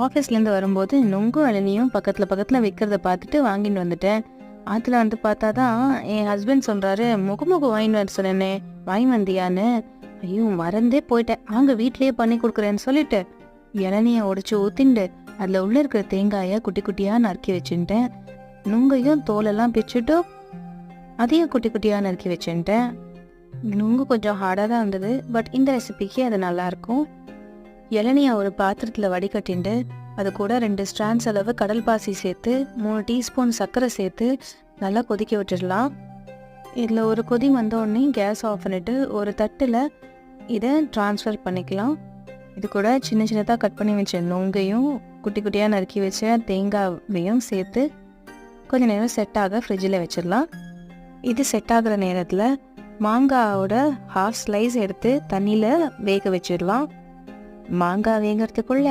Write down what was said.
ஆஃபீஸ்லேருந்து வரும்போது நொங்கும் இளநியும் பக்கத்தில் விற்கிறத பார்த்துட்டு வாங்கிட்டு வந்துட்டேன். அதில் வந்து பார்த்தா தான் என் ஹஸ்பண்ட் சொல்கிறாரு, முகமுக வாங்கிட்டு வர சொன்னேனே வாங்கி வந்தியான்னு. ஐயோ மறந்தே போயிட்டேன், வாங்க வீட்லேயே பண்ணி கொடுக்குறேன்னு சொல்லிட்டு இளநியை உடச்சி ஊற்றிண்டு அதில் உள்ளே இருக்கிற தேங்காயை குட்டி குட்டியாக நறுக்கி வச்சுட்டேன். நுங்கையும் தோலெல்லாம் பிச்சுட்டு அதையும் குட்டி குட்டியாக நறுக்கி வச்சுட்டேன். நுங்கு கொஞ்சம் ஹார்டாக தான் இருந்தது, பட் இந்த ரெசிபிக்கு அது நல்லாயிருக்கும். இளநியை ஒரு பாத்திரத்தில் வடிகட்டிண்டு அது கூட 2 ஸ்ட்ராண்ட்ஸ் அளவு கடல் பாசி சேர்த்து 3 டீஸ்பூன் சர்க்கரை சேர்த்து நல்லா கொதிக்க விட்டுடலாம். இதில் ஒரு கொதி வந்தோடனே கேஸ் ஆஃப் பண்ணிவிட்டு ஒரு தட்டில் இதை ட்ரான்ஸ்ஃபர் பண்ணிக்கலாம். இது கூட சின்ன சின்னதாக கட் பண்ணி வச்ச நொங்கையும் குட்டி குட்டியாக நறுக்கி வச்ச தேங்காயையும் சேர்த்து கொஞ்சம் நேரம் செட் ஆக ஃப்ரிட்ஜில் வச்சிடலாம். இது செட் ஆகிற நேரத்தில் மாங்காவோட ஹாஃப் ஸ்லைஸ் எடுத்து தண்ணியில் வேக வச்சிடலாம். மாங்காய் வேகிறதுக்குள்ள